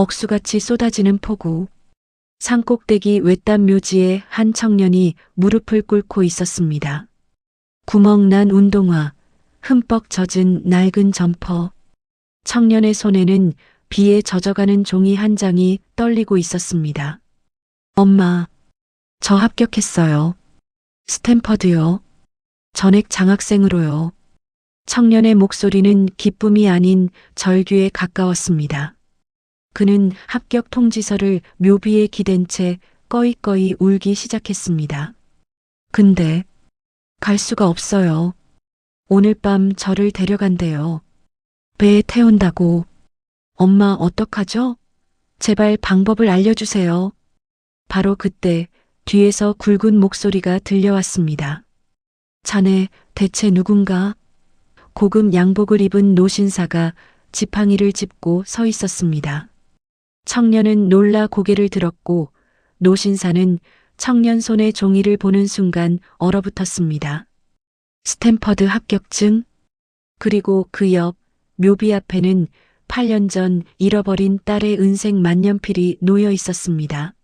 억수같이 쏟아지는 폭우. 산꼭대기 외딴 묘지에 한 청년이 무릎을 꿇고 있었습니다. 구멍난 운동화, 흠뻑 젖은 낡은 점퍼. 청년의 손에는 비에 젖어가는 종이 한 장이 떨리고 있었습니다. 엄마, 저 합격했어요. 스탠퍼드요. 전액 장학생으로요. 청년의 목소리는 기쁨이 아닌 절규에 가까웠습니다. 그는 합격 통지서를 묘비에 기댄 채 꺼이꺼이 울기 시작했습니다. 근데 갈 수가 없어요. 오늘 밤 저를 데려간대요. 배에 태운다고. 엄마 어떡하죠? 제발 방법을 알려주세요. 바로 그때 뒤에서 굵은 목소리가 들려왔습니다. 자네 대체 누군가? 고급 양복을 입은 노신사가 지팡이를 짚고 서 있었습니다. 청년은 놀라 고개를 들었고 노신사는 청년 손의 종이를 보는 순간 얼어붙었습니다. 스탠퍼드 합격증? 그리고 그 옆 묘비 앞에는 8년 전 잃어버린 딸의 은색 만년필이 놓여 있었습니다.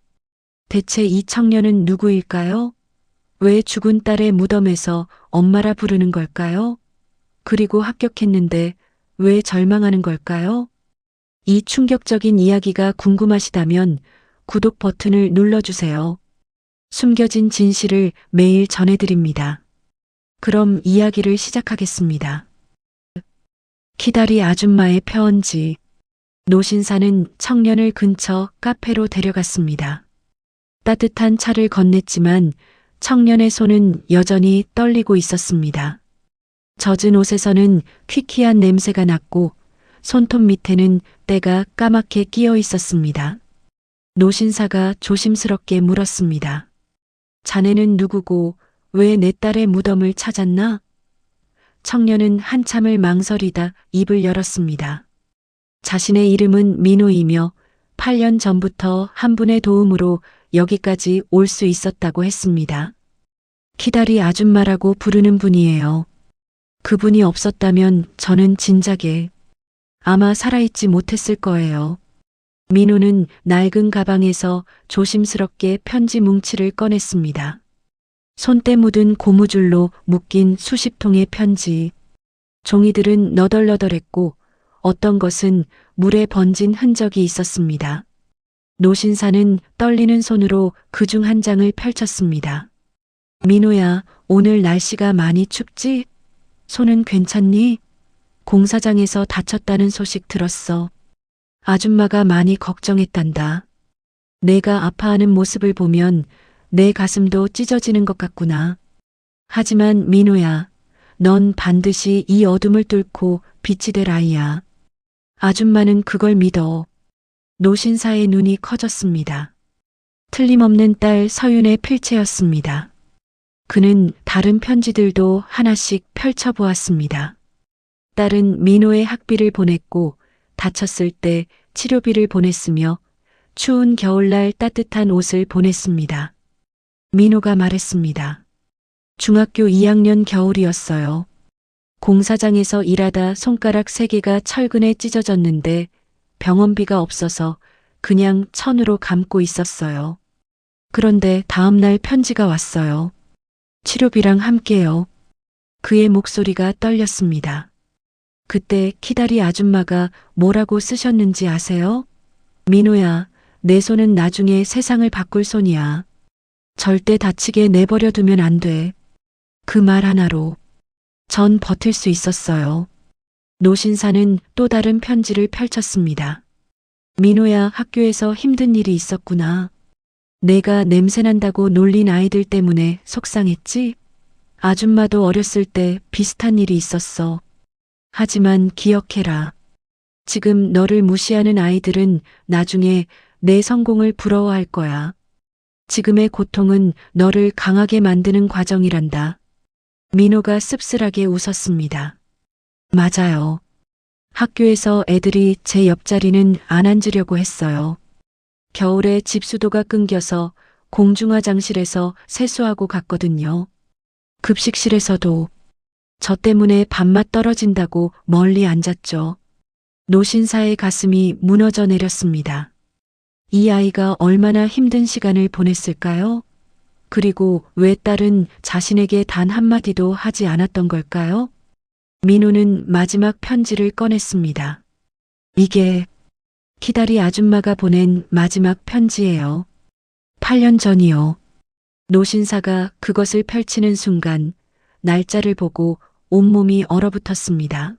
대체 이 청년은 누구일까요? 왜 죽은 딸의 무덤에서 엄마라 부르는 걸까요? 그리고 합격했는데 왜 절망하는 걸까요? 이 충격적인 이야기가 궁금하시다면 구독 버튼을 눌러주세요. 숨겨진 진실을 매일 전해드립니다. 그럼 이야기를 시작하겠습니다. 키다리 아줌마의 편지. 노신사는 청년을 근처 카페로 데려갔습니다. 따뜻한 차를 건넸지만 청년의 손은 여전히 떨리고 있었습니다. 젖은 옷에서는 퀴퀴한 냄새가 났고 손톱 밑에는 때가 까맣게 끼어 있었습니다. 노신사가 조심스럽게 물었습니다. 자네는 누구고 왜 내 딸의 무덤을 찾았나? 청년은 한참을 망설이다 입을 열었습니다. 자신의 이름은 민호이며 8년 전부터 한 분의 도움으로 여기까지 올 수 있었다고 했습니다. 키다리 아줌마라고 부르는 분이에요. 그분이 없었다면 저는 진작에 아마 살아있지 못했을 거예요. 민호는 낡은 가방에서 조심스럽게 편지 뭉치를 꺼냈습니다. 손때 묻은 고무줄로 묶인 수십 통의 편지. 종이들은 너덜너덜했고 어떤 것은 물에 번진 흔적이 있었습니다. 노신사는 떨리는 손으로 그중 한 장을 펼쳤습니다. 민호야, 오늘 날씨가 많이 춥지? 손은 괜찮니? 공사장에서 다쳤다는 소식 들었어. 아줌마가 많이 걱정했단다. 내가 아파하는 모습을 보면 내 가슴도 찢어지는 것 같구나. 하지만 민호야, 넌 반드시 이 어둠을 뚫고 빛이 될 아이야. 아줌마는 그걸 믿어. 노신사의 눈이 커졌습니다. 틀림없는 딸 서윤의 필체였습니다. 그는 다른 편지들도 하나씩 펼쳐보았습니다. 딸은 민호의 학비를 보냈고 다쳤을 때 치료비를 보냈으며 추운 겨울날 따뜻한 옷을 보냈습니다. 민호가 말했습니다. 중학교 2학년 겨울이었어요. 공사장에서 일하다 손가락 3개가 철근에 찢어졌는데 병원비가 없어서 그냥 천으로 감고 있었어요. 그런데 다음 날 편지가 왔어요. 치료비랑 함께요. 그의 목소리가 떨렸습니다. 그때 키다리 아줌마가 뭐라고 쓰셨는지 아세요? 민호야, 내 손은 나중에 세상을 바꿀 손이야. 절대 다치게 내버려 두면 안 돼. 그 말 하나로 전 버틸 수 있었어요. 노신사는 또 다른 편지를 펼쳤습니다. 민호야, 학교에서 힘든 일이 있었구나. 내가 냄새난다고 놀린 아이들 때문에 속상했지? 아줌마도 어렸을 때 비슷한 일이 있었어. 하지만 기억해라. 지금 너를 무시하는 아이들은 나중에 내 성공을 부러워할 거야. 지금의 고통은 너를 강하게 만드는 과정이란다. 민호가 씁쓸하게 웃었습니다. 맞아요. 학교에서 애들이 제 옆자리는 안 앉으려고 했어요. 겨울에 집수도가 끊겨서 공중화장실에서 세수하고 갔거든요. 급식실에서도 저 때문에 밥맛 떨어진다고 멀리 앉았죠. 노신사의 가슴이 무너져 내렸습니다. 이 아이가 얼마나 힘든 시간을 보냈을까요? 그리고 왜 딸은 자신에게 단 한마디도 하지 않았던 걸까요? 민호는 마지막 편지를 꺼냈습니다. 이게 키다리 아줌마가 보낸 마지막 편지예요. 8년 전이요. 노신사가 그것을 펼치는 순간 날짜를 보고 온몸이 얼어붙었습니다.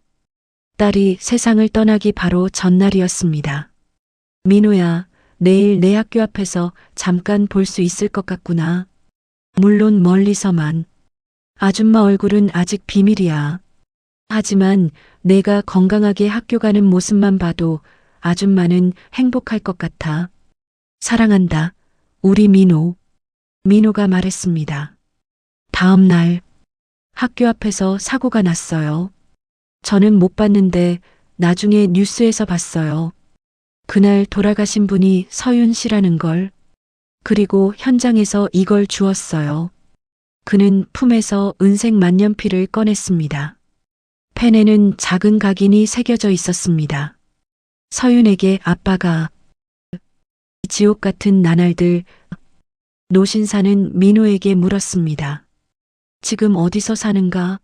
딸이 세상을 떠나기 바로 전날이었습니다. 민호야, 내일 내 학교 앞에서 잠깐 볼 수 있을 것 같구나. 물론 멀리서만. 아줌마 얼굴은 아직 비밀이야. 하지만 내가 건강하게 학교 가는 모습만 봐도 아줌마는 행복할 것 같아. 사랑한다. 우리 민호. 민호가 말했습니다. 다음 날 학교 앞에서 사고가 났어요. 저는 못 봤는데 나중에 뉴스에서 봤어요. 그날 돌아가신 분이 서윤 씨라는 걸. 그리고 현장에서 이걸 주었어요. 그는 품에서 은색 만년필을 꺼냈습니다. 펜에는 작은 각인이 새겨져 있었습니다. 서윤에게 아빠가. 지옥 같은 나날들. 노신사는 민호에게 물었습니다. 지금 어디서 사는가?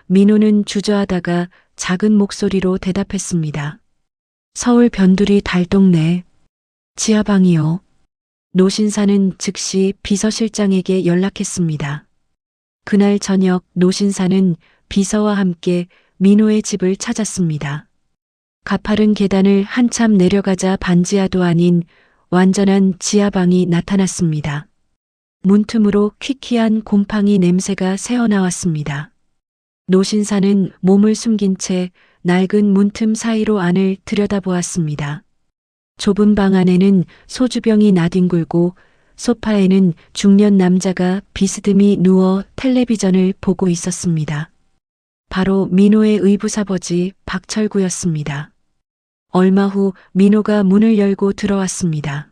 민호는 주저하다가 작은 목소리로 대답했습니다. 서울 변두리 달동네. 지하방이요. 노신사는 즉시 비서실장에게 연락했습니다. 그날 저녁 노신사는 비서와 함께 민호의 집을 찾았습니다. 가파른 계단을 한참 내려가자 반지하도 아닌 완전한 지하방이 나타났습니다. 문틈으로 퀴퀴한 곰팡이 냄새가 새어나왔습니다. 노신사는 몸을 숨긴 채 낡은 문틈 사이로 안을 들여다보았습니다. 좁은 방 안에는 소주병이 나뒹굴고 소파에는 중년 남자가 비스듬히 누워 텔레비전을 보고 있었습니다. 바로 민호의 의붓아버지 박철구였습니다. 얼마 후 민호가 문을 열고 들어왔습니다.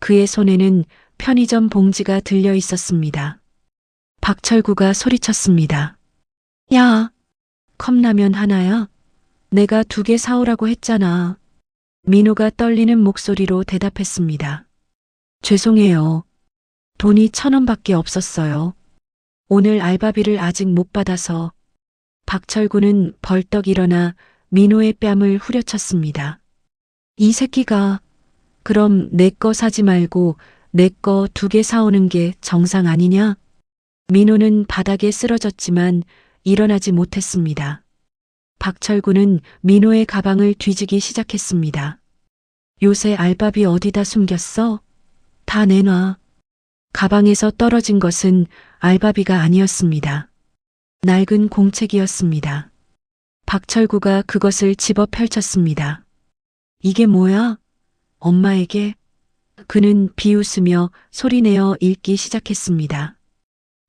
그의 손에는 편의점 봉지가 들려 있었습니다. 박철구가 소리쳤습니다. 야, 컵라면 하나야? 내가 2개 사오라고 했잖아. 민호가 떨리는 목소리로 대답했습니다. 죄송해요. 돈이 1,000원밖에 없었어요. 오늘 알바비를 아직 못 받아서. 박철구는 벌떡 일어나 민호의 뺨을 후려쳤습니다. 이 새끼가. 그럼 내 거 사지 말고 내 거 2개 사오는 게 정상 아니냐? 민호는 바닥에 쓰러졌지만 일어나지 못했습니다. 박철구는 민호의 가방을 뒤지기 시작했습니다. 요새 알바비 어디다 숨겼어? 다 내놔. 가방에서 떨어진 것은 알바비가 아니었습니다. 낡은 공책이었습니다. 박철구가 그것을 집어 펼쳤습니다. 이게 뭐야? 엄마에게? 그는 비웃으며 소리내어 읽기 시작했습니다.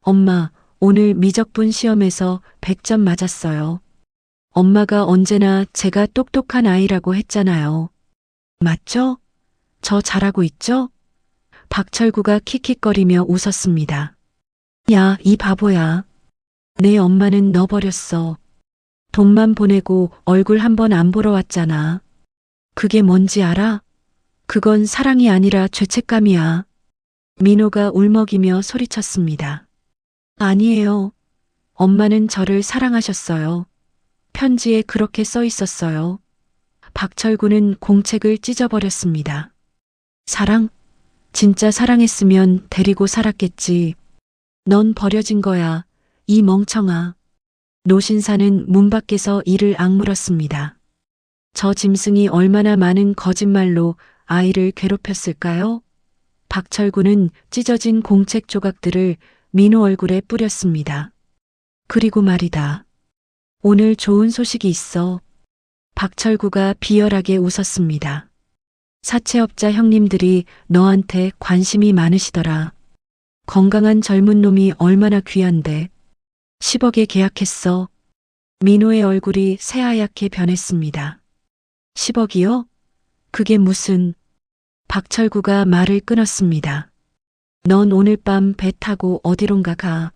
엄마, 오늘 미적분 시험에서 100점 맞았어요. 엄마가 언제나 제가 똑똑한 아이라고 했잖아요. 맞죠? 저 잘하고 있죠? 박철구가 킥킥거리며 웃었습니다. 야, 이 바보야. 내 엄마는 너 버렸어. 돈만 보내고 얼굴 한번 안 보러 왔잖아. 그게 뭔지 알아? 그건 사랑이 아니라 죄책감이야. 민호가 울먹이며 소리쳤습니다. 아니에요. 엄마는 저를 사랑하셨어요. 편지에 그렇게 써 있었어요. 박철구는 공책을 찢어버렸습니다. 사랑? 진짜 사랑했으면 데리고 살았겠지. 넌 버려진 거야, 이 멍청아. 노신사는 문 밖에서 이를 악물었습니다. 저 짐승이 얼마나 많은 거짓말로 아이를 괴롭혔을까요? 박철구는 찢어진 공책 조각들을 민호 얼굴에 뿌렸습니다. 그리고 말이다. 오늘 좋은 소식이 있어. 박철구가 비열하게 웃었습니다. 사채업자 형님들이 너한테 관심이 많으시더라. 건강한 젊은 놈이 얼마나 귀한데. 10억에 계약했어. 민호의 얼굴이 새하얗게 변했습니다. 10억이요? 그게 무슨. 박철구가 말을 끊었습니다. 넌 오늘 밤 배 타고 어디론가 가.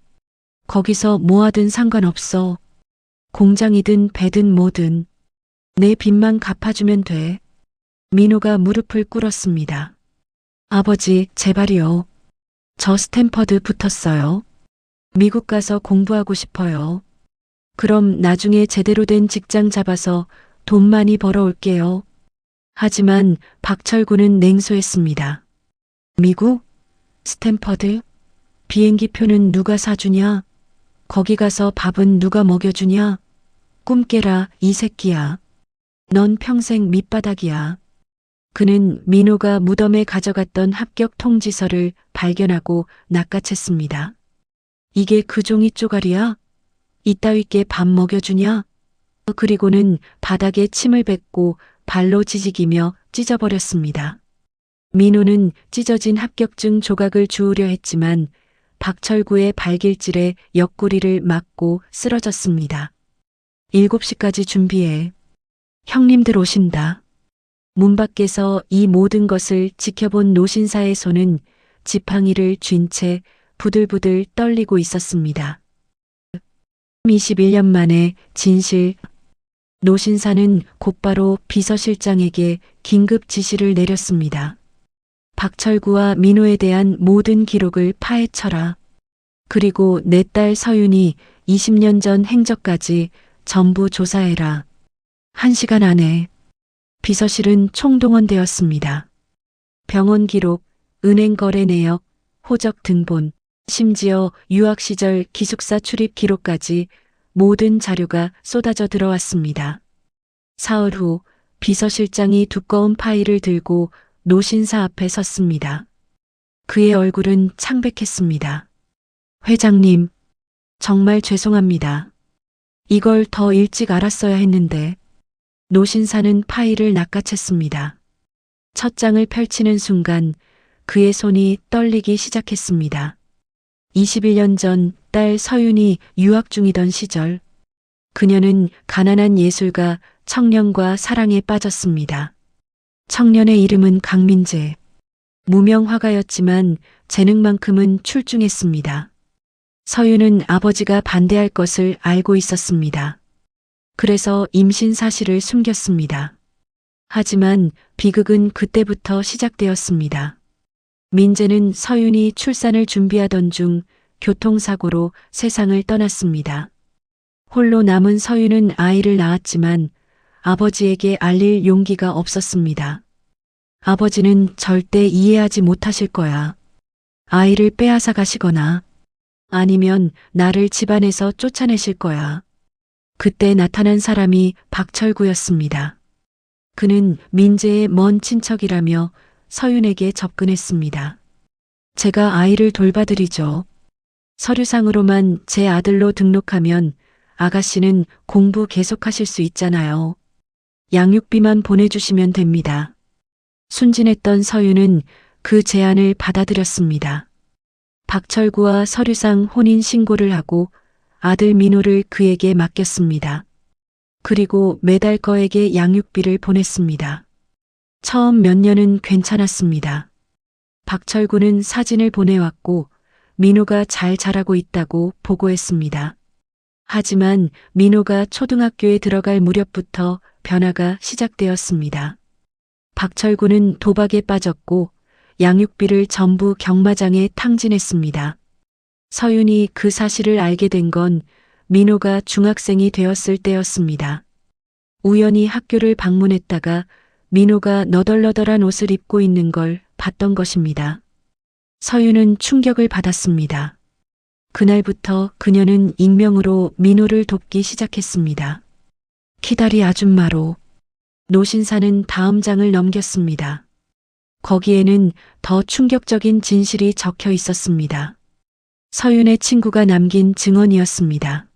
거기서 뭐 하든 상관없어. 공장이든 배든 뭐든. 내 빚만 갚아주면 돼. 민호가 무릎을 꿇었습니다. 아버지, 제발이요. 저 스탠퍼드 붙었어요. 미국 가서 공부하고 싶어요. 그럼 나중에 제대로 된 직장 잡아서 돈 많이 벌어올게요. 하지만 박철구는 냉소했습니다. 미국? 스탠퍼드? 비행기 표는 누가 사주냐? 거기 가서 밥은 누가 먹여주냐? 꿈 깨라, 이 새끼야. 넌 평생 밑바닥이야. 그는 민호가 무덤에 가져갔던 합격 통지서를 발견하고 낚아챘습니다. 이게 그 종이 쪼가리야? 이따위께 밥 먹여주냐? 그리고는 바닥에 침을 뱉고 발로 지지기며 찢어버렸습니다. 민호는 찢어진 합격증 조각을 주우려 했지만 박철구의 발길질에 옆구리를 맞고 쓰러졌습니다. 7시까지 준비해. 형님들 오신다. 문 밖에서 이 모든 것을 지켜본 노신사의 손은 지팡이를 쥔 채 부들부들 떨리고 있었습니다. 21년 만에 진실. 노신사는 곧바로 비서실장에게 긴급 지시를 내렸습니다. 박철구와 민호에 대한 모든 기록을 파헤쳐라. 그리고 내 딸 서윤이 20년 전 행적까지 전부 조사해라. 1시간 안에. 비서실은 총동원되었습니다. 병원 기록, 은행 거래 내역, 호적 등본, 심지어 유학 시절 기숙사 출입 기록까지 모든 자료가 쏟아져 들어왔습니다. 사흘 후 비서실장이 두꺼운 파일을 들고 노신사 앞에 섰습니다. 그의 얼굴은 창백했습니다. 회장님, 정말 죄송합니다. 이걸 더 일찍 알았어야 했는데. 노신사는 파일을 낚아챘습니다. 첫 장을 펼치는 순간 그의 손이 떨리기 시작했습니다. 21년 전 딸 서윤이 유학 중이던 시절, 그녀는 가난한 예술가 청년과 사랑에 빠졌습니다. 청년의 이름은 강민재. 무명 화가였지만 재능만큼은 출중했습니다. 서윤은 아버지가 반대할 것을 알고 있었습니다. 그래서 임신 사실을 숨겼습니다. 하지만 비극은 그때부터 시작되었습니다. 민재는 서윤이 출산을 준비하던 중 교통사고로 세상을 떠났습니다. 홀로 남은 서윤은 아이를 낳았지만 아버지에게 알릴 용기가 없었습니다. 아버지는 절대 이해하지 못하실 거야. 아이를 빼앗아 가시거나 아니면 나를 집안에서 쫓아내실 거야. 그때 나타난 사람이 박철구였습니다. 그는 민재의 먼 친척이라며 서윤에게 접근했습니다. 제가 아이를 돌봐드리죠. 서류상으로만 제 아들로 등록하면 아가씨는 공부 계속하실 수 있잖아요. 양육비만 보내주시면 됩니다. 순진했던 서윤은 그 제안을 받아들였습니다. 박철구와 서류상 혼인 신고를 하고 아들 민호를 그에게 맡겼습니다. 그리고 매달 거액의 양육비를 보냈습니다. 처음 몇 년은 괜찮았습니다. 박철구는 사진을 보내왔고 민호가 잘 자라고 있다고 보고했습니다. 하지만 민호가 초등학교에 들어갈 무렵부터 변화가 시작되었습니다. 박철구는 도박에 빠졌고 양육비를 전부 경마장에 탕진했습니다. 서윤이 그 사실을 알게 된 건 민호가 중학생이 되었을 때였습니다. 우연히 학교를 방문했다가 민호가 너덜너덜한 옷을 입고 있는 걸 봤던 것입니다. 서윤은 충격을 받았습니다. 그날부터 그녀는 익명으로 민호를 돕기 시작했습니다. 키다리 아줌마로. 노신사는 다음 장을 넘겼습니다. 거기에는 더 충격적인 진실이 적혀 있었습니다. 서윤의 친구가 남긴 증언이었습니다.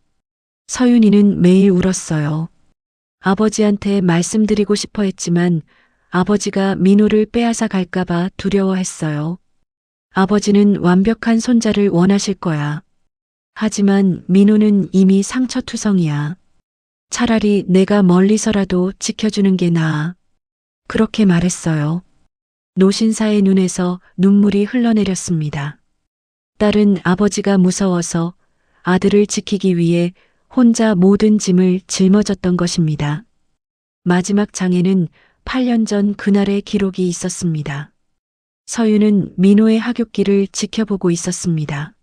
서윤이는 매일 울었어요. 아버지한테 말씀드리고 싶어 했지만 아버지가 민호를 빼앗아 갈까봐 두려워했어요. 아버지는 완벽한 손자를 원하실 거야. 하지만 민호는 이미 상처투성이야. 차라리 내가 멀리서라도 지켜주는 게 나아. 그렇게 말했어요. 노신사의 눈에서 눈물이 흘러내렸습니다. 딸은 아버지가 무서워서 아들을 지키기 위해 혼자 모든 짐을 짊어졌던 것입니다. 마지막 장에는 8년 전 그날의 기록이 있었습니다. 서윤은 민호의 하굣길을 지켜보고 있었습니다.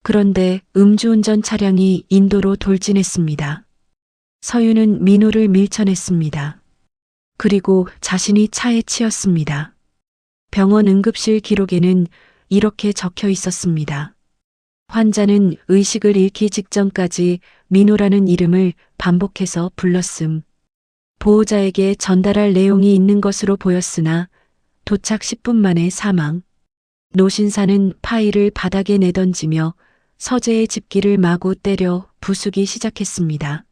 그런데 음주운전 차량이 인도로 돌진했습니다. 서윤은 민호를 밀쳐냈습니다. 그리고 자신이 차에 치였습니다. 병원 응급실 기록에는 이렇게 적혀 있었습니다. 환자는 의식을 잃기 직전까지 민호라는 이름을 반복해서 불렀음. 보호자에게 전달할 내용이 있는 것으로 보였으나 도착 10분 만에 사망. 노신사는 파일을 바닥에 내던지며 서재의 집기를 마구 때려 부수기 시작했습니다.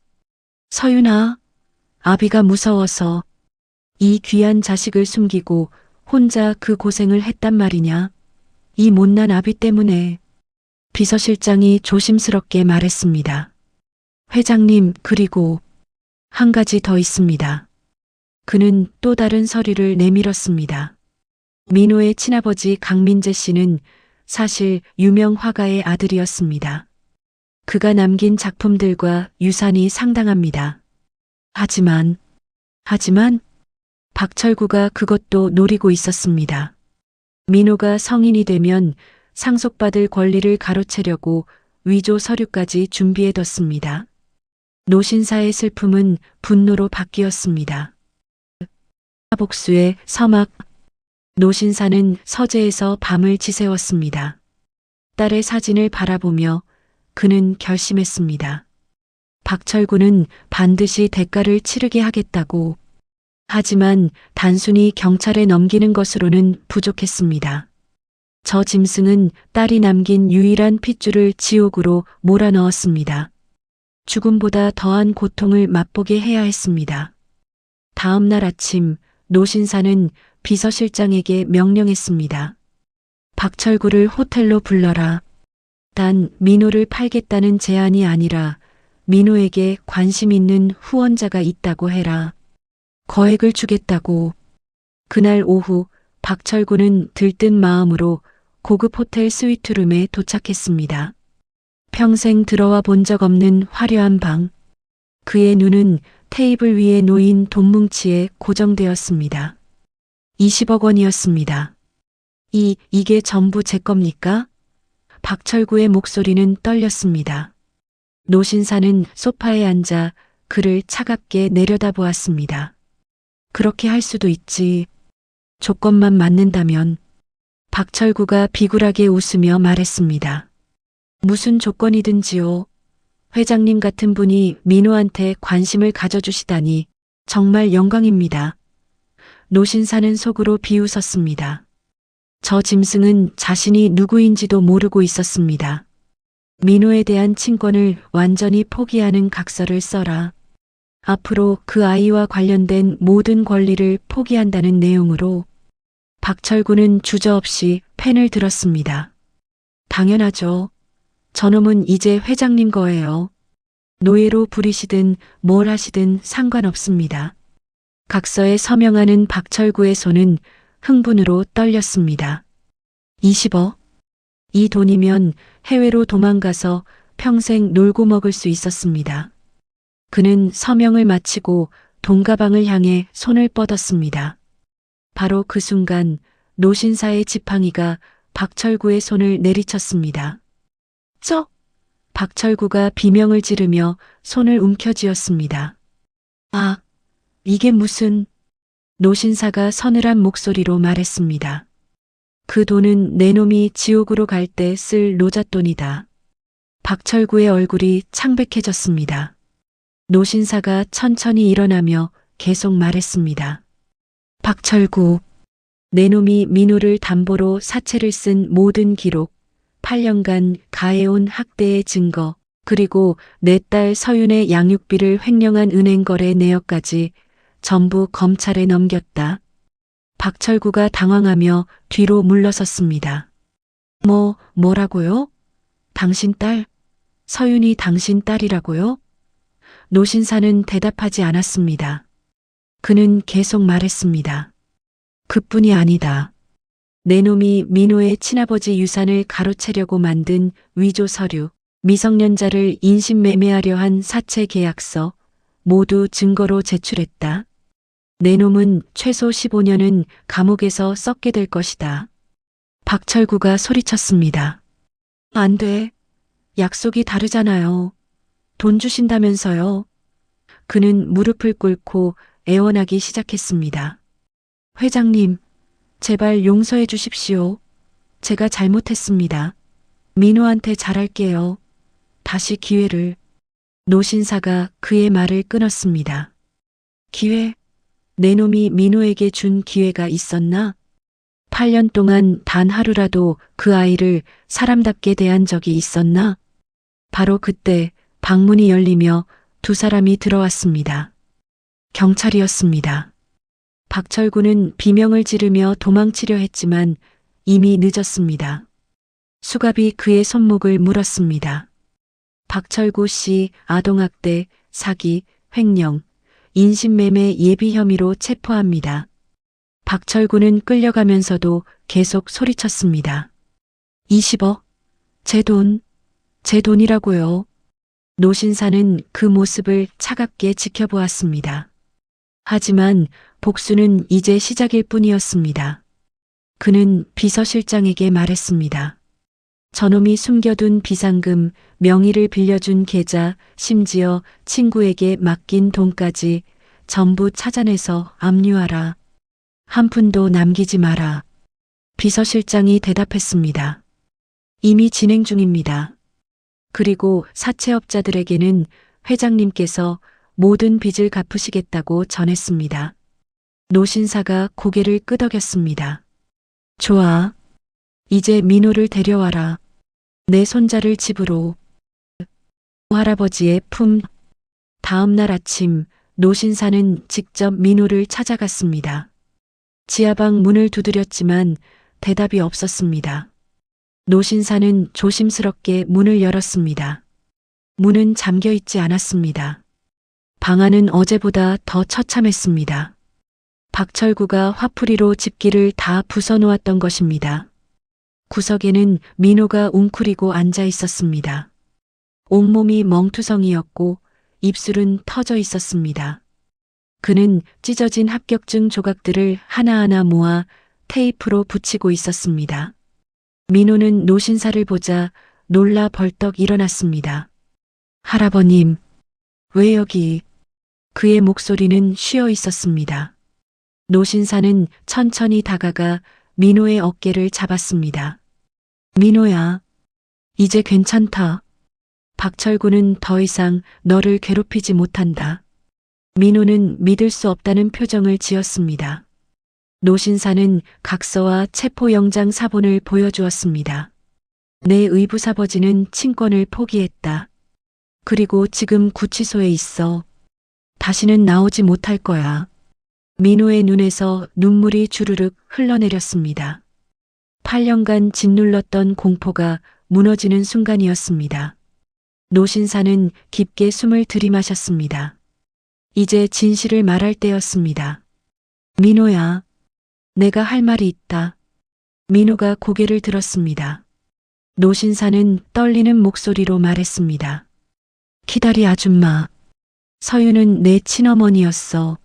서윤아, 아비가 무서워서 이 귀한 자식을 숨기고 혼자 그 고생을 했단 말이냐. 이 못난 아비 때문에. 비서실장이 조심스럽게 말했습니다. 회장님, 그리고 한 가지 더 있습니다. 그는 또 다른 서류를 내밀었습니다. 민호의 친아버지 강민재 씨는 사실 유명 화가의 아들이었습니다. 그가 남긴 작품들과 유산이 상당합니다. 하지만 박철구가 그것도 노리고 있었습니다. 민호가 성인이 되면 상속받을 권리를 가로채려고 위조 서류까지 준비해뒀습니다. 노신사의 슬픔은 분노로 바뀌었습니다. 복수의 서막. 노신사는 서재에서 밤을 지새웠습니다. 딸의 사진을 바라보며 그는 결심했습니다. 박철구는 반드시 대가를 치르게 하겠다고. 하지만 단순히 경찰에 넘기는 것으로는 부족했습니다. 저 짐승은 딸이 남긴 유일한 핏줄을 지옥으로 몰아넣었습니다. 죽음보다 더한 고통을 맛보게 해야 했습니다. 다음 날 아침 노신사는 비서실장에게 명령했습니다. 박철구를 호텔로 불러라. 단 민호를 팔겠다는 제안이 아니라 민호에게 관심 있는 후원자가 있다고 해라. 거액을 주겠다고. 그날 오후 박철구는 들뜬 마음으로 고급 호텔 스위트룸에 도착했습니다. 평생 들어와 본 적 없는 화려한 방. 그의 눈은 테이블 위에 놓인 돈뭉치에 고정되었습니다. 20억 원이었습니다. 이게 전부 제 겁니까? 박철구의 목소리는 떨렸습니다. 노신사는 소파에 앉아 그를 차갑게 내려다보았습니다. 그렇게 할 수도 있지. 조건만 맞는다면. 박철구가 비굴하게 웃으며 말했습니다. 무슨 조건이든지요. 회장님 같은 분이 민호한테 관심을 가져주시다니 정말 영광입니다. 노신사는 속으로 비웃었습니다. 저 짐승은 자신이 누구인지도 모르고 있었습니다. 민호에 대한 친권을 완전히 포기하는 각서를 써라. 앞으로 그 아이와 관련된 모든 권리를 포기한다는 내용으로. 박철구는 주저없이 펜을 들었습니다. 당연하죠. 저놈은 이제 회장님 거예요. 노예로 부리시든 뭘 하시든 상관없습니다. 각서에 서명하는 박철구의 손은 흥분으로 떨렸습니다. 20억? 이 돈이면 해외로 도망가서 평생 놀고 먹을 수 있었습니다. 그는 서명을 마치고 돈가방을 향해 손을 뻗었습니다. 바로 그 순간 노신사의 지팡이가 박철구의 손을 내리쳤습니다. 박철구가 비명을 지르며 손을 움켜쥐었습니다. 아, 이게 무슨... 노신사가 서늘한 목소리로 말했습니다. 그 돈은 내 놈이 지옥으로 갈 때 쓸 노잣돈이다. 박철구의 얼굴이 창백해졌습니다. 노신사가 천천히 일어나며 계속 말했습니다. 박철구, 내 놈이 민호를 담보로 사채를 쓴 모든 기록, 8년간 가해온 학대의 증거, 그리고 내 딸 서윤의 양육비를 횡령한 은행 거래 내역까지 전부 검찰에 넘겼다. 박철구가 당황하며 뒤로 물러섰습니다. 뭐라고요? 당신 딸? 서윤이 당신 딸이라고요? 노신사는 대답하지 않았습니다. 그는 계속 말했습니다. 그뿐이 아니다. 내 놈이 민호의 친아버지 유산을 가로채려고 만든 위조 서류, 미성년자를 인신매매하려 한 사채 계약서 모두 증거로 제출했다. 내 놈은 최소 15년은 감옥에서 썩게 될 것이다. 박철구가 소리쳤습니다. 안 돼. 약속이 다르잖아요. 돈 주신다면서요. 그는 무릎을 꿇고 애원하기 시작했습니다. 회장님, 제발 용서해 주십시오. 제가 잘못했습니다. 민호한테 잘할게요. 다시 기회를. 노신사가 그의 말을 끊었습니다. 기회? 내 놈이 민호에게 준 기회가 있었나? 8년 동안 단 하루라도 그 아이를 사람답게 대한 적이 있었나? 바로 그때 방문이 열리며 두 사람이 들어왔습니다. 경찰이었습니다. 박철구는 비명을 지르며 도망치려 했지만 이미 늦었습니다. 수갑이 그의 손목을 물었습니다. 박철구 씨 아동학대, 사기, 횡령, 인신매매 예비 혐의로 체포합니다. 박철구는 끌려가면서도 계속 소리쳤습니다. 20억? 제 돈, 제 돈이라고요. 노신사는 그 모습을 차갑게 지켜보았습니다. 하지만 복수는 이제 시작일 뿐이었습니다. 그는 비서실장에게 말했습니다. 저놈이 숨겨둔 비상금, 명의를 빌려준 계좌, 심지어 친구에게 맡긴 돈까지 전부 찾아내서 압류하라. 한 푼도 남기지 마라. 비서실장이 대답했습니다. 이미 진행 중입니다. 그리고 사채업자들에게는 회장님께서 모든 빚을 갚으시겠다고 전했습니다. 노신사가 고개를 끄덕였습니다. 좋아. 이제 민호를 데려와라. 내 손자를 집으로. 할아버지의 품. 다음 날 아침 노신사는 직접 민호를 찾아갔습니다. 지하방 문을 두드렸지만 대답이 없었습니다. 노신사는 조심스럽게 문을 열었습니다. 문은 잠겨 있지 않았습니다. 방 안은 어제보다 더 처참했습니다. 박철구가 화풀이로 집기를 다 부숴놓았던 것입니다. 구석에는 민호가 웅크리고 앉아 있었습니다. 온몸이 멍투성이었고 입술은 터져 있었습니다. 그는 찢어진 합격증 조각들을 하나하나 모아 테이프로 붙이고 있었습니다. 민호는 노신사를 보자 놀라 벌떡 일어났습니다. 할아버님, 왜 여기? 그의 목소리는 쉬어 있었습니다. 노신사는 천천히 다가가 민호의 어깨를 잡았습니다. 민호야, 이제 괜찮다. 박철구는 더 이상 너를 괴롭히지 못한다. 민호는 믿을 수 없다는 표정을 지었습니다. 노신사는 각서와 체포영장 사본을 보여주었습니다. 내 의붓아버지는 친권을 포기했다. 그리고 지금 구치소에 있어. 다시는 나오지 못할 거야. 민호의 눈에서 눈물이 주르륵 흘러내렸습니다. 8년간 짓눌렀던 공포가 무너지는 순간이었습니다. 노신사는 깊게 숨을 들이마셨습니다. 이제 진실을 말할 때였습니다. 민호야, 내가 할 말이 있다. 민호가 고개를 들었습니다. 노신사는 떨리는 목소리로 말했습니다. 기다리 아줌마. 서유는 내 친어머니였어.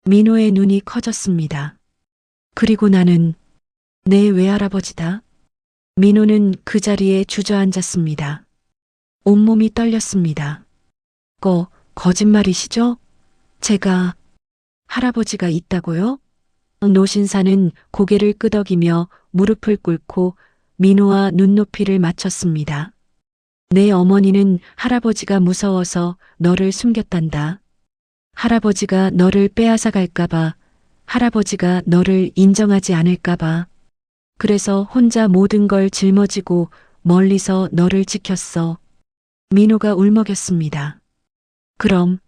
민호의 눈이 커졌습니다. 그리고 나는 내 외할아버지다. 민호는 그 자리에 주저앉았습니다. 온몸이 떨렸습니다. 거짓말이시죠? 제가 할아버지가 있다고요? 노신사는 고개를 끄덕이며 무릎을 꿇고 민호와 눈높이를 맞췄습니다. 내 어머니는 할아버지가 무서워서 너를 숨겼단다. 할아버지가 너를 빼앗아 갈까봐, 할아버지가 너를 인정하지 않을까봐. 그래서 혼자 모든 걸 짊어지고 멀리서 너를 지켰어. 민호가 울먹였습니다. 그럼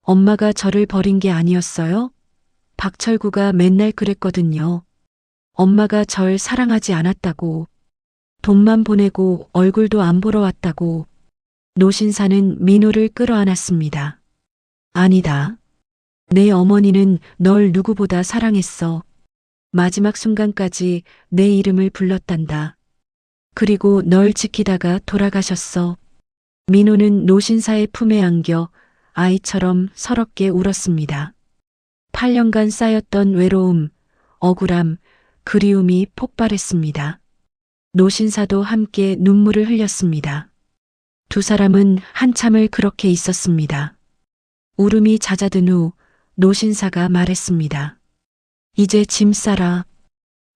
엄마가 저를 버린 게 아니었어요? 박철구가 맨날 그랬거든요. 엄마가 절 사랑하지 않았다고. 돈만 보내고 얼굴도 안 보러 왔다고. 노신사는 민호를 끌어안았습니다. 아니다. 내 어머니는 널 누구보다 사랑했어. 마지막 순간까지 내 이름을 불렀단다. 그리고 널 지키다가 돌아가셨어. 민호는 노신사의 품에 안겨 아이처럼 서럽게 울었습니다. 8년간 쌓였던 외로움, 억울함, 그리움이 폭발했습니다. 노신사도 함께 눈물을 흘렸습니다. 두 사람은 한참을 그렇게 있었습니다. 울음이 잦아든 후 노신사가 말했습니다. 이제 짐 싸라.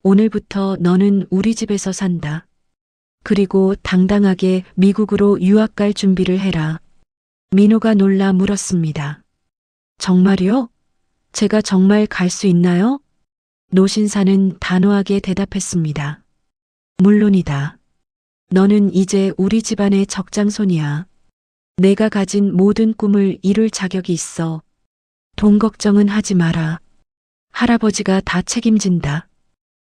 오늘부터 너는 우리 집에서 산다. 그리고 당당하게 미국으로 유학 갈 준비를 해라. 민호가 놀라 물었습니다. 정말요? 제가 정말 갈 수 있나요? 노신사는 단호하게 대답했습니다. 물론이다. 너는 이제 우리 집안의 적장손이야. 내가 가진 모든 꿈을 이룰 자격이 있어. 돈 걱정은 하지 마라. 할아버지가 다 책임진다.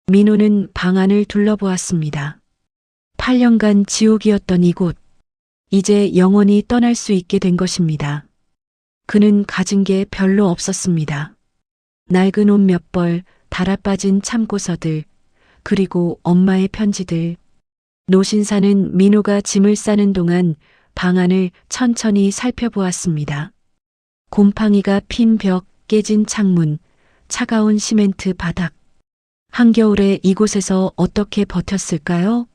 민호는 방 안을 둘러보았습니다. 8년간 지옥이었던 이곳, 이제 영원히 떠날 수 있게 된 것입니다. 그는 가진 게 별로 없었습니다. 낡은 옷 몇 벌, 달아빠진 참고서들, 그리고 엄마의 편지들. 노신사는 민호가 짐을 싸는 동안 방 안을 천천히 살펴보았습니다. 곰팡이가 핀 벽, 깨진 창문, 차가운 시멘트 바닥. 한겨울에 이곳에서 어떻게 버텼을까요?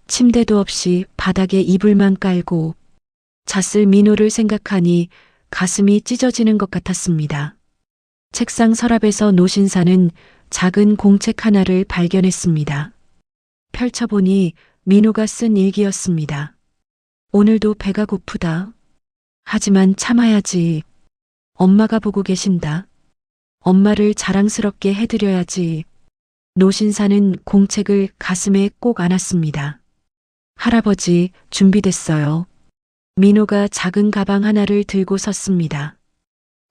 침대도 없이 바닥에 이불만 깔고 잤을 민호를 생각하니 가슴이 찢어지는 것 같았습니다. 책상 서랍에서 노신사는 작은 공책 하나를 발견했습니다. 펼쳐보니 민호가 쓴 일기였습니다. 오늘도 배가 고프다. 하지만 참아야지. 엄마가 보고 계신다. 엄마를 자랑스럽게 해드려야지. 노신사는 공책을 가슴에 꼭 안았습니다. 할아버지, 준비됐어요. 민호가 작은 가방 하나를 들고 섰습니다.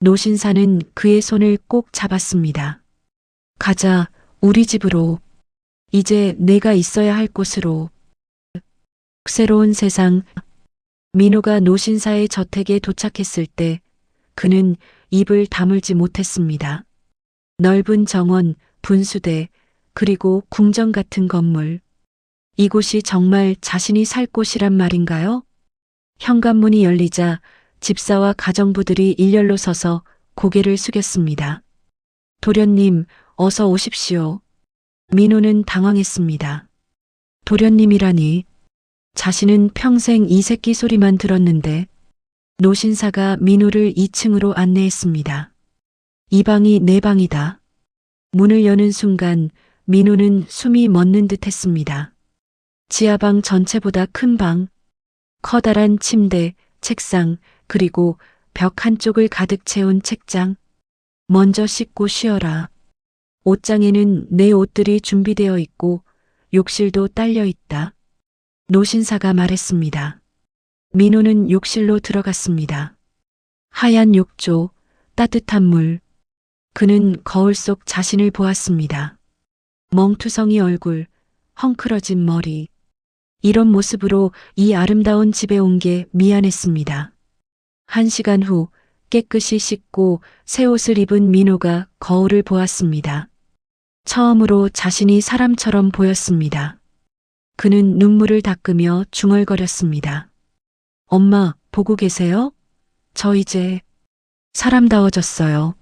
노신사는 그의 손을 꼭 잡았습니다. 가자, 우리 집으로. 이제 내가 있어야 할 곳으로. 새로운 세상. 민호가 노신사의 저택에 도착했을 때 그는 입을 다물지 못했습니다. 넓은 정원, 분수대, 그리고 궁전 같은 건물. 이곳이 정말 자신이 살 곳이란 말인가요? 현관문이 열리자 집사와 가정부들이 일렬로 서서 고개를 숙였습니다. 도련님, 어서 오십시오. 민호는 당황했습니다. 도련님이라니. 자신은 평생 이 새끼 소리만 들었는데. 노신사가 민호를 2층으로 안내했습니다. 이 방이 내 방이다. 문을 여는 순간 민호는 숨이 멎는 듯 했습니다. 지하방 전체보다 큰 방, 커다란 침대, 책상, 그리고 벽 한쪽을 가득 채운 책장. 먼저 씻고 쉬어라. 옷장에는 내 옷들이 준비되어 있고 욕실도 딸려 있다. 노신사가 말했습니다. 민호는 욕실로 들어갔습니다. 하얀 욕조, 따뜻한 물. 그는 거울 속 자신을 보았습니다. 멍투성이 얼굴, 헝클어진 머리. 이런 모습으로 이 아름다운 집에 온 게 미안했습니다. 1시간 후 깨끗이 씻고 새 옷을 입은 민호가 거울을 보았습니다. 처음으로 자신이 사람처럼 보였습니다. 그는 눈물을 닦으며 중얼거렸습니다. 엄마, 보고 계세요? 저 이제 사람다워졌어요.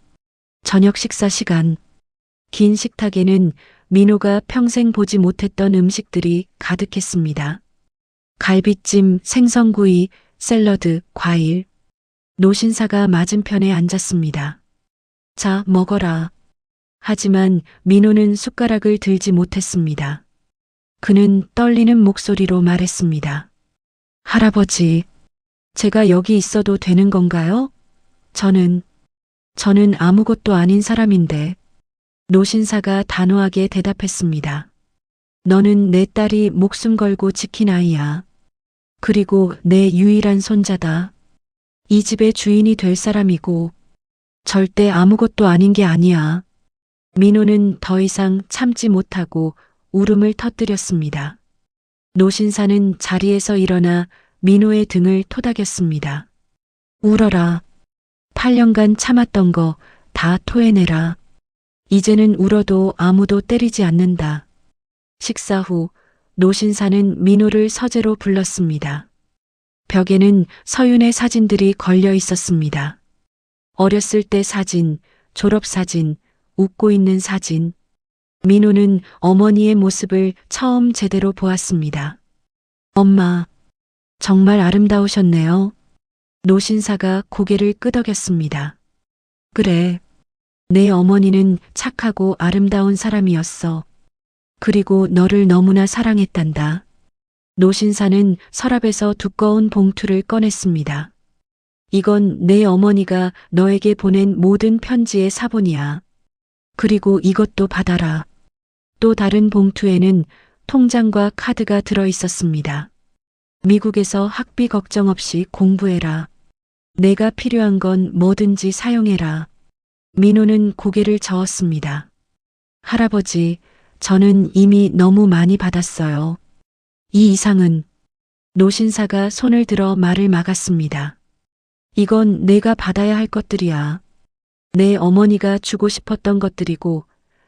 저녁 식사 시간. 긴 식탁에는 민호가 평생 보지 못했던 음식들이 가득했습니다. 갈비찜, 생선구이, 샐러드, 과일. 노신사가 맞은편에 앉았습니다. 자, 먹어라. 하지만 민호는 숟가락을 들지 못했습니다. 그는 떨리는 목소리로 말했습니다. 할아버지, 제가 여기 있어도 되는 건가요? 저는 아무것도 아닌 사람인데. 노신사가 단호하게 대답했습니다. 너는 내 딸이 목숨 걸고 지킨 아이야. 그리고 내 유일한 손자다. 이 집의 주인이 될 사람이고 절대 아무것도 아닌 게 아니야. 민호는 더 이상 참지 못하고 울음을 터뜨렸습니다. 노신사는 자리에서 일어나 민호의 등을 토닥였습니다. 울어라. 8년간 참았던 거 다 토해내라. 이제는 울어도 아무도 때리지 않는다. 식사 후 노신사는 민호를 서재로 불렀습니다. 벽에는 서윤의 사진들이 걸려 있었습니다. 어렸을 때 사진, 졸업사진, 웃고 있는 사진. 민호는 어머니의 모습을 처음 제대로 보았습니다. 엄마, 정말 아름다우셨네요. 노신사가 고개를 끄덕였습니다. 그래, 내 어머니는 착하고 아름다운 사람이었어. 그리고 너를 너무나 사랑했단다. 노신사는 서랍에서 두꺼운 봉투를 꺼냈습니다. 이건 내 어머니가 너에게 보낸 모든 편지의 사본이야. 그리고 이것도 받아라. 또 다른 봉투에는 통장과 카드가 들어 있었습니다. 미국에서 학비 걱정 없이 공부해라. 내가 필요한 건 뭐든지 사용해라. 민호는 고개를 저었습니다. 할아버지, 저는 이미 너무 많이 받았어요. 이 이상은. 노신사가 손을 들어 말을 막았습니다. 이건 내가 받아야 할 것들이야. 내 어머니가 주고 싶었던 것들이고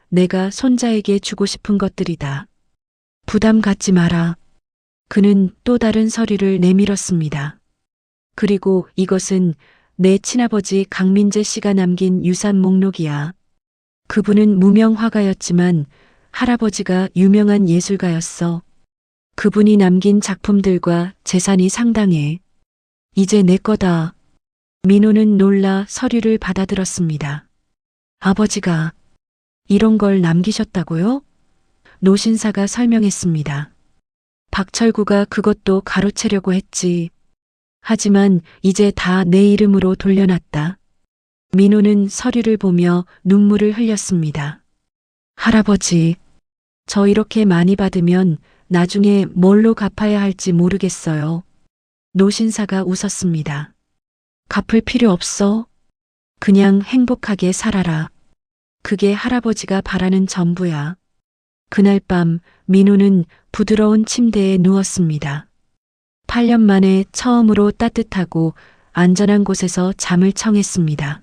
내가 손자에게 주고 싶은 것들이다. 부담 갖지 마라. 그는 또 다른 서류를 내밀었습니다. 그리고 이것은 내 친아버지 강민재 씨가 남긴 유산 목록이야. 그분은 무명 화가였지만 할아버지가 유명한 예술가였어. 그분이 남긴 작품들과 재산이 상당해. 이제 내 거다. 민호는 놀라 서류를 받아들었습니다. 아버지가 이런 걸 남기셨다고요? 노신사가 설명했습니다. 박철구가 그것도 가로채려고 했지. 하지만 이제 다 내 이름으로 돌려놨다. 민호는 서류를 보며 눈물을 흘렸습니다. 할아버지, 저 이렇게 많이 받으면 나중에 뭘로 갚아야 할지 모르겠어요. 노신사가 웃었습니다. 갚을 필요 없어. 그냥 행복하게 살아라. 그게 할아버지가 바라는 전부야. 그날 밤 민호는 부드러운 침대에 누웠습니다. 8년 만에 처음으로 따뜻하고 안전한 곳에서 잠을 청했습니다.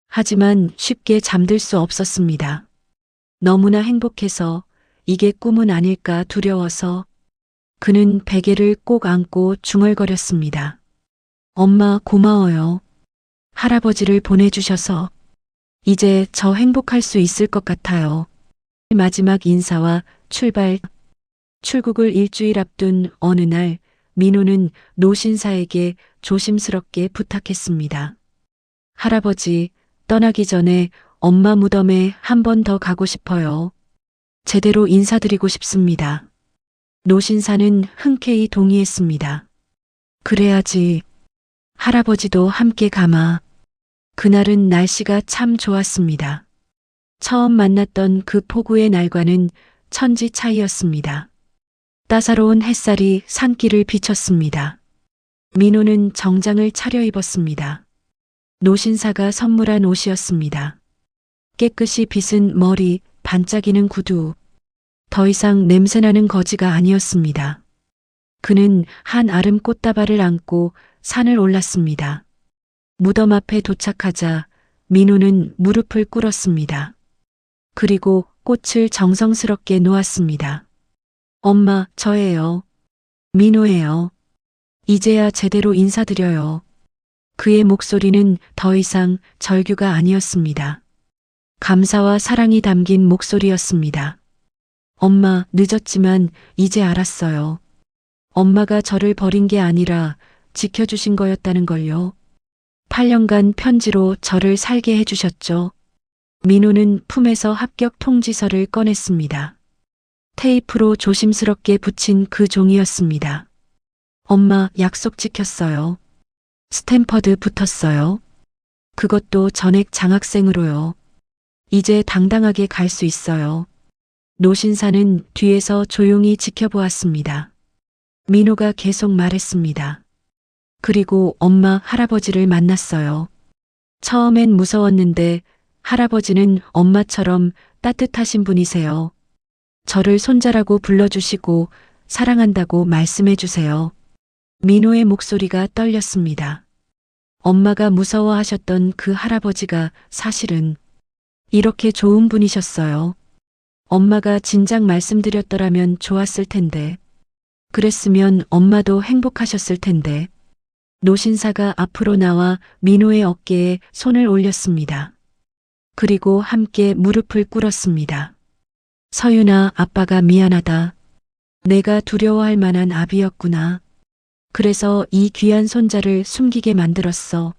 하지만 쉽게 잠들 수 없었습니다. 너무나 행복해서 이게 꿈은 아닐까 두려워서 그는 베개를 꼭 안고 중얼거렸습니다. 엄마 고마워요. 할아버지를 보내주셔서 이제 저 행복할 수 있을 것 같아요. 마지막 인사와 출발. 출국을 일주일 앞둔 어느 날 민호는 노신사에게 조심스럽게 부탁했습니다. 할아버지, 떠나기 전에 엄마 무덤에 한 번 더 가고 싶어요. 제대로 인사드리고 싶습니다. 노신사는 흔쾌히 동의했습니다. 그래야지. 할아버지도 함께 가마. 그날은 날씨가 참 좋았습니다. 처음 만났던 그 폭우의 날과는 천지 차이였습니다. 따사로운 햇살이 산길을 비쳤습니다. 민호는 정장을 차려입었습니다. 노신사가 선물한 옷이었습니다. 깨끗이 빗은 머리, 반짝이는 구두. 더 이상 냄새나는 거지가 아니었습니다. 그는 한 아름 꽃다발을 안고 산을 올랐습니다. 무덤 앞에 도착하자 민호는 무릎을 꿇었습니다. 그리고 꽃을 정성스럽게 놓았습니다. 엄마, 저예요. 민호예요. 이제야 제대로 인사드려요. 그의 목소리는 더 이상 절규가 아니었습니다. 감사와 사랑이 담긴 목소리였습니다. 엄마, 늦었지만 이제 알았어요. 엄마가 저를 버린 게 아니라 지켜주신 거였다는 걸요. 8년간 편지로 저를 살게 해주셨죠. 민호는 품에서 합격 통지서를 꺼냈습니다. 테이프로 조심스럽게 붙인 그 종이였습니다. 엄마, 약속 지켰어요. 스탠퍼드 붙었어요. 그것도 전액 장학생으로요. 이제 당당하게 갈 수 있어요. 노신사는 뒤에서 조용히 지켜보았습니다. 민호가 계속 말했습니다. 그리고 엄마, 할아버지를 만났어요. 처음엔 무서웠는데 할아버지는 엄마처럼 따뜻하신 분이세요. 저를 손자라고 불러주시고 사랑한다고 말씀해 주세요. 민호의 목소리가 떨렸습니다. 엄마가 무서워하셨던 그 할아버지가 사실은 이렇게 좋은 분이셨어요. 엄마가 진작 말씀드렸더라면 좋았을 텐데. 그랬으면 엄마도 행복하셨을 텐데. 노신사가 앞으로 나와 민호의 어깨에 손을 올렸습니다. 그리고 함께 무릎을 꿇었습니다. 서윤아, 아빠가 미안하다. 내가 두려워할 만한 아비였구나. 그래서 이 귀한 손자를 숨기게 만들었어.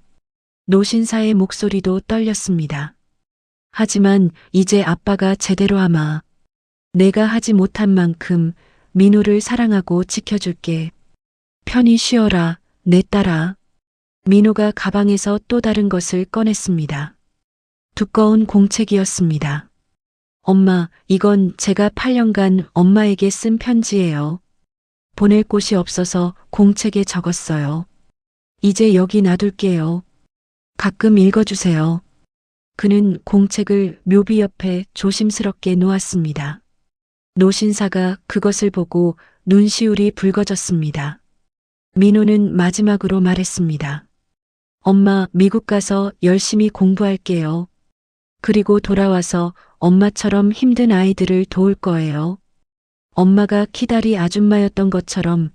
노신사의 목소리도 떨렸습니다. 하지만 이제 아빠가 제대로 하마. 내가 하지 못한 만큼 민호를 사랑하고 지켜줄게. 편히 쉬어라, 내 딸아. 민호가 가방에서 또 다른 것을 꺼냈습니다. 두꺼운 공책이었습니다. 엄마, 이건 제가 8년간 엄마에게 쓴 편지예요. 보낼 곳이 없어서 공책에 적었어요. 이제 여기 놔둘게요. 가끔 읽어주세요. 그는 공책을 묘비 옆에 조심스럽게 놓았습니다. 노신사가 그것을 보고 눈시울이 붉어졌습니다. 민호는 마지막으로 말했습니다. 엄마, 미국 가서 열심히 공부할게요. 그리고 돌아와서 엄마처럼 힘든 아이들을 도울 거예요. 엄마가 키다리 아줌마였던 것처럼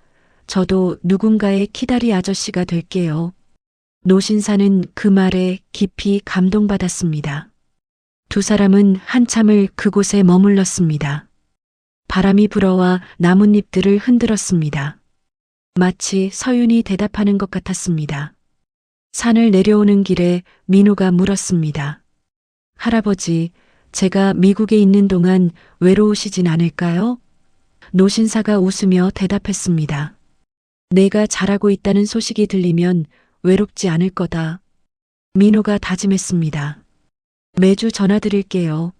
저도 누군가의 키다리 아저씨가 될게요. 노신사는 그 말에 깊이 감동받았습니다. 두 사람은 한참을 그곳에 머물렀습니다. 바람이 불어와 나뭇잎들을 흔들었습니다. 마치 서윤이 대답하는 것 같았습니다. 산을 내려오는 길에 민호가 물었습니다. 할아버지, 제가 미국에 있는 동안 외로우시진 않을까요? 노신사가 웃으며 대답했습니다. 내가 잘하고 있다는 소식이 들리면 외롭지 않을 거다. 민호가 다짐했습니다. 매주 전화드릴게요.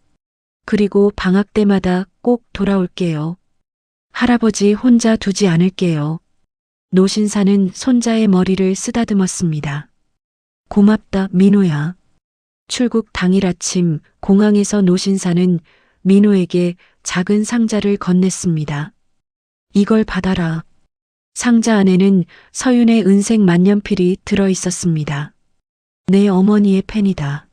그리고 방학 때마다 꼭 돌아올게요. 할아버지 혼자 두지 않을게요. 노신사는 손자의 머리를 쓰다듬었습니다. 고맙다, 민호야. 출국 당일 아침 공항에서 노신사는 민호에게 작은 상자를 건넸습니다. 이걸 받아라. 상자 안에는 서윤의 은색 만년필이 들어 있었습니다. 내 어머니의 펜이다.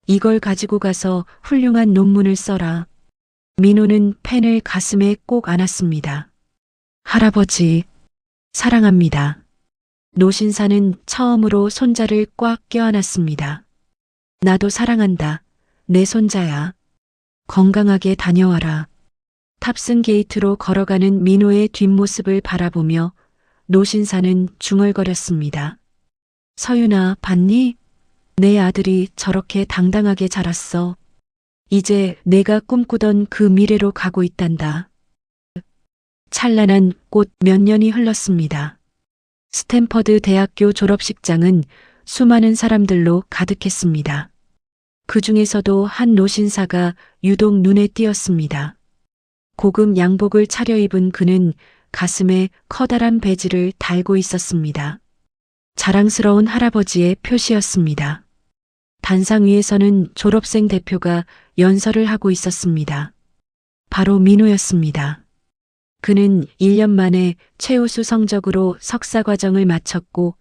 이걸 가지고 가서 훌륭한 논문을 써라. 민호는 펜을 가슴에 꼭 안았습니다. 할아버지, 사랑합니다. 노신사는 처음으로 손자를 꽉 껴안았습니다. 나도 사랑한다. 내 손자야. 건강하게 다녀와라. 탑승 게이트로 걸어가는 민호의 뒷모습을 바라보며 노신사는 중얼거렸습니다. 서윤아, 봤니? 내 아들이 저렇게 당당하게 자랐어. 이제 내가 꿈꾸던 그 미래로 가고 있단다. 찬란한 꽃 몇 년이 흘렀습니다. 스탠퍼드 대학교 졸업식장은 수많은 사람들로 가득했습니다. 그 중에서도 한 노신사가 유독 눈에 띄었습니다. 고급 양복을 차려입은 그는 가슴에 커다란 배지를 달고 있었습니다. 자랑스러운 할아버지의 표시였습니다. 단상 위에서는 졸업생 대표가 연설을 하고 있었습니다. 바로 민호였습니다. 그는 1년 만에 최우수 성적으로 석사 과정을 마쳤고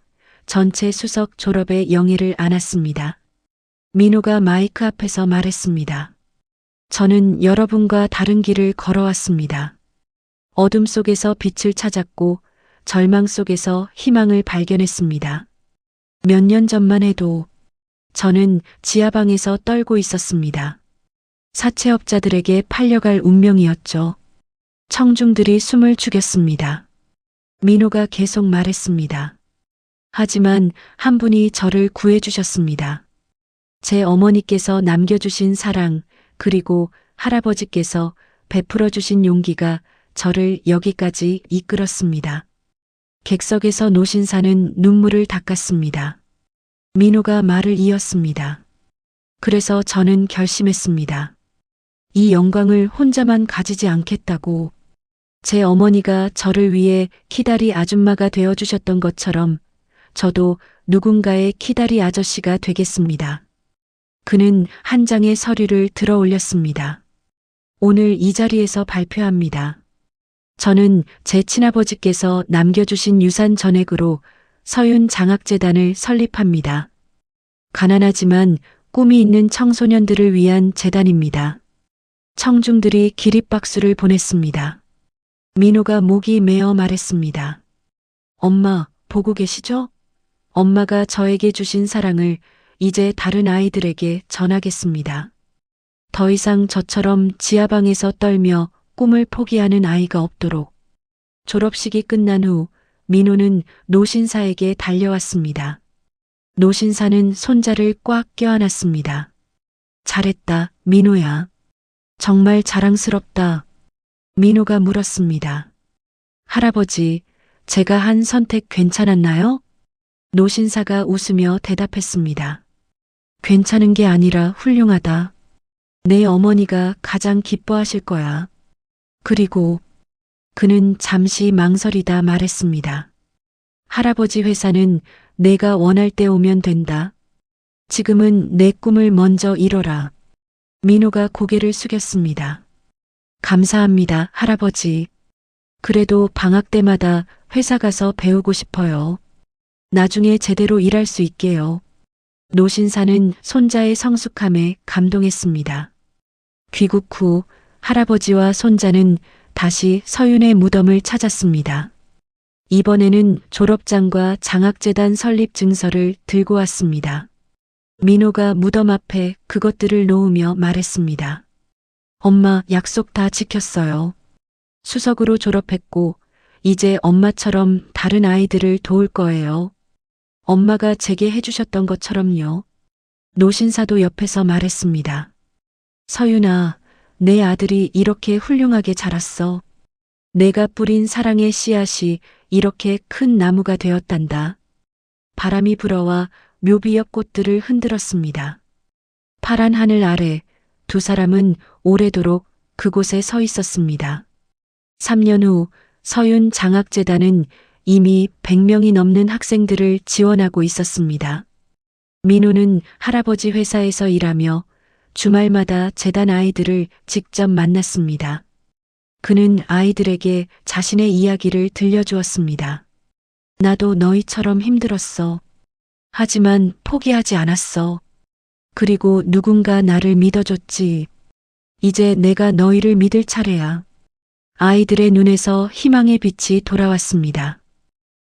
전체 수석 졸업의 영예를 안았습니다. 민호가 마이크 앞에서 말했습니다. 저는 여러분과 다른 길을 걸어왔습니다. 어둠 속에서 빛을 찾았고 절망 속에서 희망을 발견했습니다. 몇 년 전만 해도 저는 지하방에서 떨고 있었습니다. 사채업자들에게 팔려갈 운명이었죠. 청중들이 숨을 죽였습니다. 민호가 계속 말했습니다. 하지만 한 분이 저를 구해주셨습니다. 제 어머니께서 남겨주신 사랑, 그리고 할아버지께서 베풀어 주신 용기가 저를 여기까지 이끌었습니다. 객석에서 노신사는 눈물을 닦았습니다. 민호가 말을 이었습니다. 그래서 저는 결심했습니다. 이 영광을 혼자만 가지지 않겠다고. 제 어머니가 저를 위해 키다리 아줌마가 되어주셨던 것처럼 저도 누군가의 키다리 아저씨가 되겠습니다. 그는 한 장의 서류를 들어 올렸습니다. 오늘 이 자리에서 발표합니다. 저는 제 친아버지께서 남겨주신 유산 전액으로 서윤 장학재단을 설립합니다. 가난하지만 꿈이 있는 청소년들을 위한 재단입니다. 청중들이 기립박수를 보냈습니다. 민호가 목이 메어 말했습니다. 엄마, 보고 계시죠? 엄마가 저에게 주신 사랑을 이제 다른 아이들에게 전하겠습니다. 더 이상 저처럼 지하방에서 떨며 꿈을 포기하는 아이가 없도록. 졸업식이 끝난 후 민호는 노신사에게 달려왔습니다. 노신사는 손자를 꽉 껴안았습니다. 잘했다, 민호야. 정말 자랑스럽다. 민호가 물었습니다. 할아버지, 제가 한 선택 괜찮았나요? 노신사가 웃으며 대답했습니다. 괜찮은 게 아니라 훌륭하다. 내 어머니가 가장 기뻐하실 거야. 그리고 그는 잠시 망설이다 말했습니다. 할아버지 회사는 내가 원할 때 오면 된다. 지금은 내 꿈을 먼저 이뤄라. 민호가 고개를 숙였습니다. 감사합니다, 할아버지. 그래도 방학 때마다 회사 가서 배우고 싶어요. 나중에 제대로 일할 수 있게요. 노신사는 손자의 성숙함에 감동했습니다. 귀국 후 할아버지와 손자는 다시 서윤의 무덤을 찾았습니다. 이번에는 졸업장과 장학재단 설립 증서를 들고 왔습니다. 민호가 무덤 앞에 그것들을 놓으며 말했습니다. 엄마, 약속 다 지켰어요. 수석으로 졸업했고 이제 엄마처럼 다른 아이들을 도울 거예요. 엄마가 제게 해주셨던 것처럼요. 노신사도 옆에서 말했습니다. 서윤아, 내 아들이 이렇게 훌륭하게 자랐어. 내가 뿌린 사랑의 씨앗이 이렇게 큰 나무가 되었단다. 바람이 불어와 묘비 옆 꽃들을 흔들었습니다. 파란 하늘 아래 두 사람은 오래도록 그곳에 서 있었습니다. 3년 후 서윤 장학재단은 이미 100명이 넘는 학생들을 지원하고 있었습니다. 민호는 할아버지 회사에서 일하며 주말마다 재단 아이들을 직접 만났습니다. 그는 아이들에게 자신의 이야기를 들려주었습니다. 나도 너희처럼 힘들었어. 하지만 포기하지 않았어. 그리고 누군가 나를 믿어줬지. 이제 내가 너희를 믿을 차례야. 아이들의 눈에서 희망의 빛이 돌아왔습니다.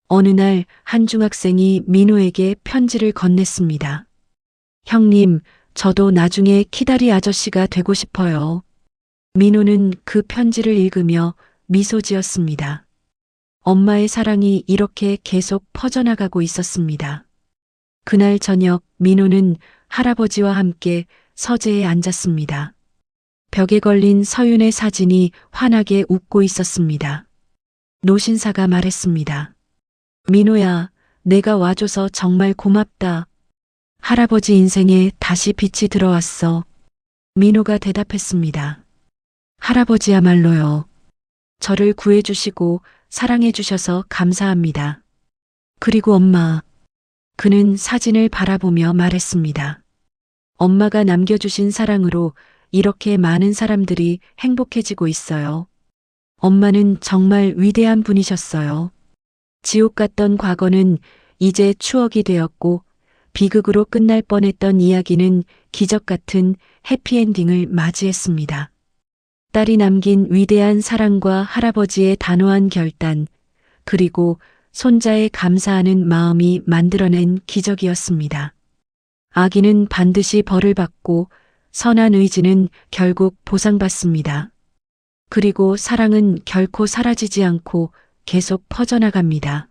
어느 날 한 중학생이 민호에게 편지를 건넸습니다. 형님, 저도 나중에 키다리 아저씨가 되고 싶어요. 민호는 그 편지를 읽으며 미소 지었습니다. 엄마의 사랑이 이렇게 계속 퍼져나가고 있었습니다. 그날 저녁 민호는 할아버지와 함께 서재에 앉았습니다. 벽에 걸린 서윤의 사진이 환하게 웃고 있었습니다. 노신사가 말했습니다. 민호야, 내가 와줘서 정말 고맙다. 할아버지 인생에 다시 빛이 들어왔어. 민호가 대답했습니다. 할아버지야말로요. 저를 구해주시고 사랑해주셔서 감사합니다. 그리고 엄마. 그는 사진을 바라보며 말했습니다. 엄마가 남겨주신 사랑으로 이렇게 많은 사람들이 행복해지고 있어요. 엄마는 정말 위대한 분이셨어요. 지옥 같던 과거는 이제 추억이 되었고 비극으로 끝날 뻔했던 이야기는 기적 같은 해피엔딩을 맞이했습니다. 딸이 남긴 위대한 사랑과 할아버지의 단호한 결단, 그리고 손자의 감사하는 마음이 만들어낸 기적이었습니다. 악인은 반드시 벌을 받고 선한 의지는 결국 보상받습니다. 그리고 사랑은 결코 사라지지 않고 계속 퍼져나갑니다.